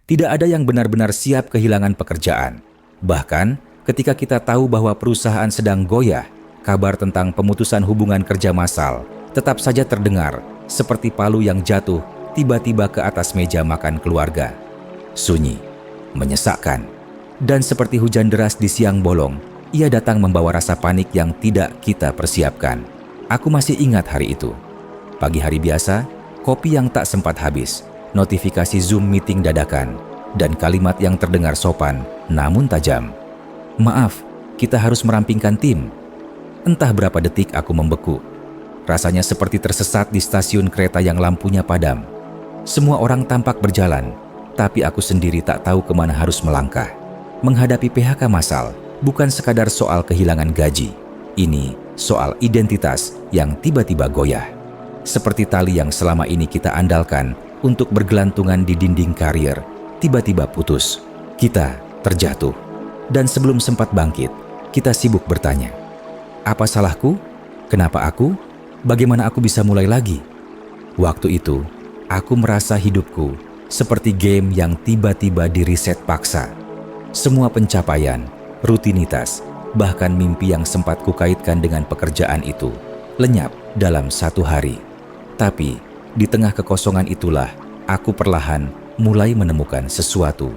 Tidak ada yang benar-benar siap kehilangan pekerjaan. Bahkan, ketika kita tahu bahwa perusahaan sedang goyah, kabar tentang pemutusan hubungan kerja massal tetap saja terdengar seperti palu yang jatuh tiba-tiba ke atas meja makan keluarga. Sunyi, menyesakkan, dan seperti hujan deras di siang bolong, ia datang membawa rasa panik yang tidak kita persiapkan. Aku masih ingat hari itu. Pagi hari biasa, kopi yang tak sempat habis, notifikasi Zoom meeting dadakan, dan kalimat yang terdengar sopan namun tajam. "Maaf, kita harus merampingkan tim." Entah berapa detik aku membeku. Rasanya seperti tersesat di stasiun kereta yang lampunya padam. Semua orang tampak berjalan, tapi aku sendiri tak tahu kemana harus melangkah. Menghadapi PHK massal bukan sekadar soal kehilangan gaji. Ini soal identitas yang tiba-tiba goyah. Seperti tali yang selama ini kita andalkan untuk bergelantungan di dinding karier, tiba-tiba putus. Kita terjatuh. Dan sebelum sempat bangkit, kita sibuk bertanya, apa salahku? Kenapa aku? Bagaimana aku bisa mulai lagi? Waktu itu, aku merasa hidupku seperti game yang tiba-tiba di-reset paksa. Semua pencapaian, rutinitas, bahkan mimpi yang sempat kukaitkan dengan pekerjaan itu lenyap dalam satu hari. Tapi, di tengah kekosongan itulah, aku perlahan mulai menemukan sesuatu.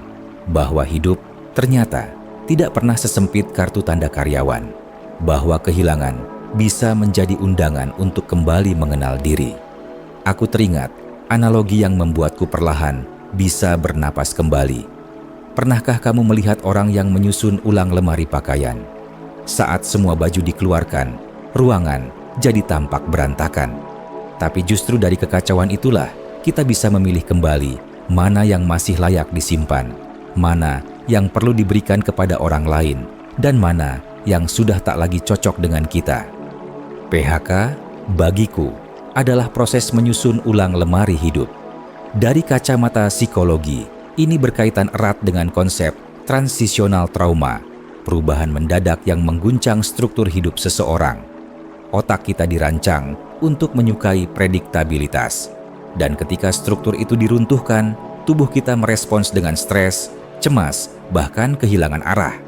Bahwa hidup ternyata tidak pernah sesempit kartu tanda karyawan. Bahwa kehilangan bisa menjadi undangan untuk kembali mengenal diri. Aku teringat analogi yang membuatku perlahan bisa bernapas kembali. Pernahkah kamu melihat orang yang menyusun ulang lemari pakaian? Saat semua baju dikeluarkan, ruangan jadi tampak berantakan. Tapi justru dari kekacauan itulah kita bisa memilih kembali mana yang masih layak disimpan, mana yang perlu diberikan kepada orang lain, dan mana yang sudah tak lagi cocok dengan kita. PHK bagiku adalah proses menyusun ulang lemari hidup. Dari kacamata psikologi, ini berkaitan erat dengan konsep transisional trauma, perubahan mendadak yang mengguncang struktur hidup seseorang. Otak kita dirancang untuk menyukai prediktabilitas. Dan ketika struktur itu diruntuhkan, tubuh kita merespons dengan stres, cemas, bahkan kehilangan arah.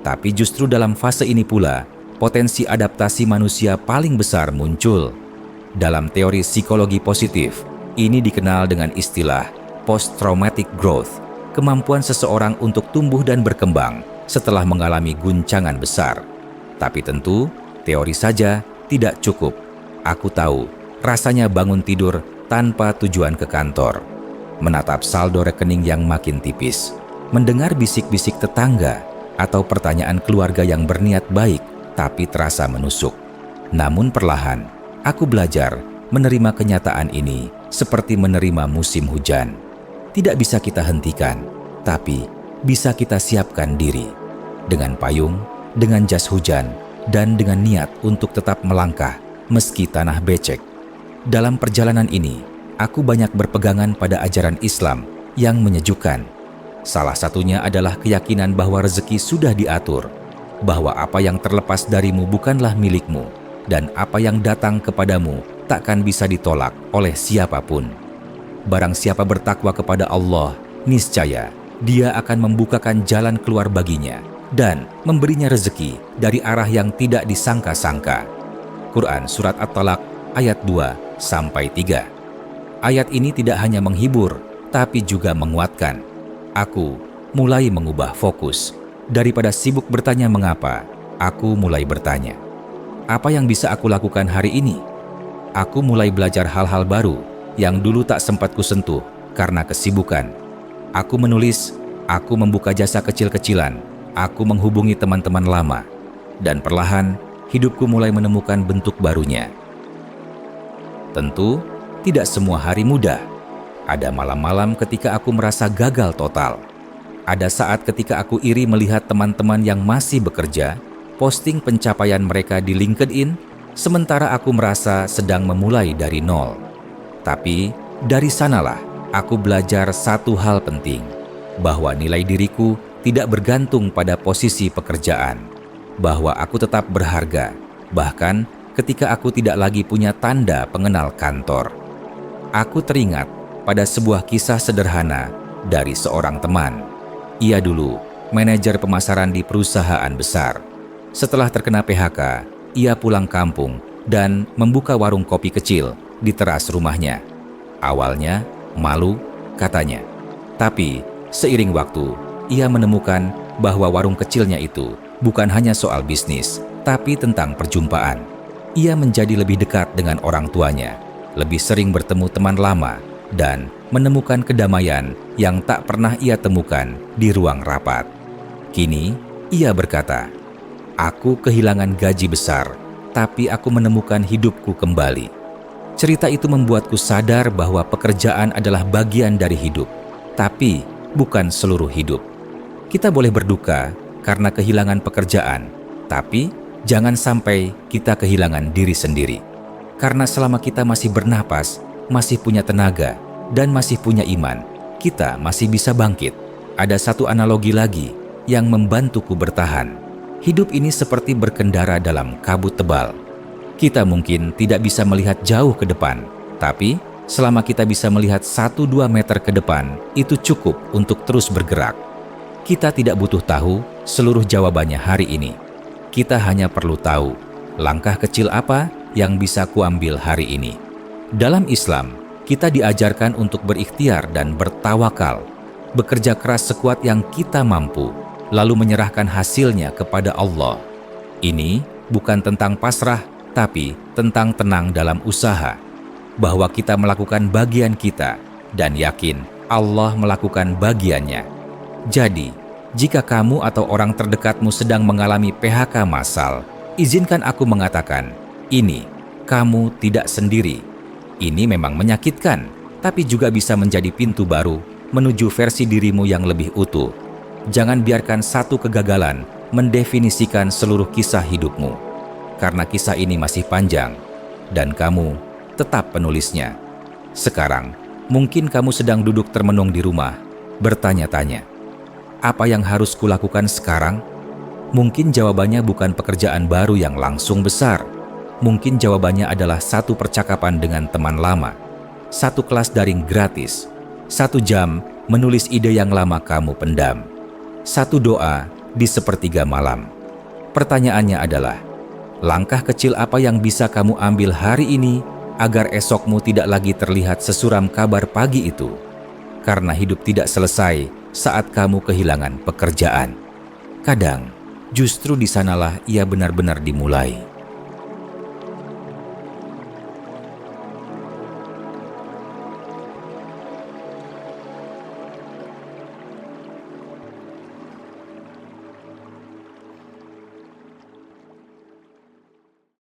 Tapi justru dalam fase ini pula, potensi adaptasi manusia paling besar muncul. Dalam teori psikologi positif, ini dikenal dengan istilah post-traumatic growth, kemampuan seseorang untuk tumbuh dan berkembang setelah mengalami guncangan besar. Tapi tentu, teori saja tidak cukup. Aku tahu, rasanya bangun tidur tanpa tujuan ke kantor, menatap saldo rekening yang makin tipis, mendengar bisik-bisik tetangga, atau pertanyaan keluarga yang berniat baik tapi terasa menusuk. Namun perlahan, aku belajar menerima kenyataan ini seperti menerima musim hujan. Tidak bisa kita hentikan, tapi bisa kita siapkan diri. Dengan payung, dengan jas hujan, dan dengan niat untuk tetap melangkah meski tanah becek. Dalam perjalanan ini, aku banyak berpegangan pada ajaran Islam yang menyejukkan. Salah satunya adalah keyakinan bahwa rezeki sudah diatur, bahwa apa yang terlepas darimu bukanlah milikmu, dan apa yang datang kepadamu takkan bisa ditolak oleh siapapun. Barang siapa bertakwa kepada Allah, niscaya Dia akan membukakan jalan keluar baginya dan memberinya rezeki dari arah yang tidak disangka-sangka. Quran Surat At-Talaq ayat 2-3. Ayat ini tidak hanya menghibur, tapi juga menguatkan. Aku mulai mengubah fokus. Daripada sibuk bertanya mengapa, aku mulai bertanya, apa yang bisa aku lakukan hari ini? Aku mulai belajar hal-hal baru yang dulu tak sempat kusentuh karena kesibukan. Aku menulis, aku membuka jasa kecil-kecilan, aku menghubungi teman-teman lama, dan perlahan hidupku mulai menemukan bentuk barunya. Tentu, tidak semua hari mudah. Ada malam-malam ketika aku merasa gagal total. Ada saat ketika aku iri melihat teman-teman yang masih bekerja, posting pencapaian mereka di LinkedIn, sementara aku merasa sedang memulai dari nol. Tapi, dari sanalah aku belajar satu hal penting, bahwa nilai diriku tidak bergantung pada posisi pekerjaan, bahwa aku tetap berharga, bahkan ketika aku tidak lagi punya tanda pengenal kantor. Aku teringat pada sebuah kisah sederhana dari seorang teman. Ia dulu manajer pemasaran di perusahaan besar. Setelah terkena PHK, ia pulang kampung dan membuka warung kopi kecil di teras rumahnya. Awalnya malu, katanya. Tapi seiring waktu, ia menemukan bahwa warung kecilnya itu bukan hanya soal bisnis, tapi tentang perjumpaan. Ia menjadi lebih dekat dengan orang tuanya, lebih sering bertemu teman lama, dan menemukan kedamaian yang tak pernah ia temukan di ruang rapat. Kini, ia berkata, "Aku kehilangan gaji besar, tapi aku menemukan hidupku kembali." Cerita itu membuatku sadar bahwa pekerjaan adalah bagian dari hidup, tapi bukan seluruh hidup. Kita boleh berduka karena kehilangan pekerjaan, tapi jangan sampai kita kehilangan diri sendiri. Karena selama kita masih bernapas, masih punya tenaga, dan masih punya iman, kita masih bisa bangkit. Ada satu analogi lagi yang membantuku bertahan. Hidup ini seperti berkendara dalam kabut tebal. Kita mungkin tidak bisa melihat jauh ke depan, tapi selama kita bisa melihat 1-2 meter ke depan, itu cukup untuk terus bergerak. Kita tidak butuh tahu seluruh jawabannya hari ini. Kita hanya perlu tahu langkah kecil apa yang bisa kuambil hari ini. Dalam Islam, kita diajarkan untuk berikhtiar dan bertawakal, bekerja keras sekuat yang kita mampu, lalu menyerahkan hasilnya kepada Allah. Ini bukan tentang pasrah, tapi tentang tenang dalam usaha, bahwa kita melakukan bagian kita dan yakin Allah melakukan bagiannya. Jadi, jika kamu atau orang terdekatmu sedang mengalami PHK massal, izinkan aku mengatakan, ini kamu tidak sendiri. Ini memang menyakitkan, tapi juga bisa menjadi pintu baru menuju versi dirimu yang lebih utuh. Jangan biarkan satu kegagalan mendefinisikan seluruh kisah hidupmu, karena kisah ini masih panjang, dan kamu tetap penulisnya. Sekarang, mungkin kamu sedang duduk termenung di rumah, bertanya-tanya, apa yang harus kulakukan sekarang? Mungkin jawabannya bukan pekerjaan baru yang langsung besar. Mungkin jawabannya adalah satu percakapan dengan teman lama, satu kelas daring gratis, 1 jam menulis ide yang lama kamu pendam, 1 doa di sepertiga malam. Pertanyaannya adalah, langkah kecil apa yang bisa kamu ambil hari ini agar esokmu tidak lagi terlihat sesuram kabar pagi itu? Karena hidup tidak selesai saat kamu kehilangan pekerjaan. Kadang, justru di sanalah ia benar-benar dimulai.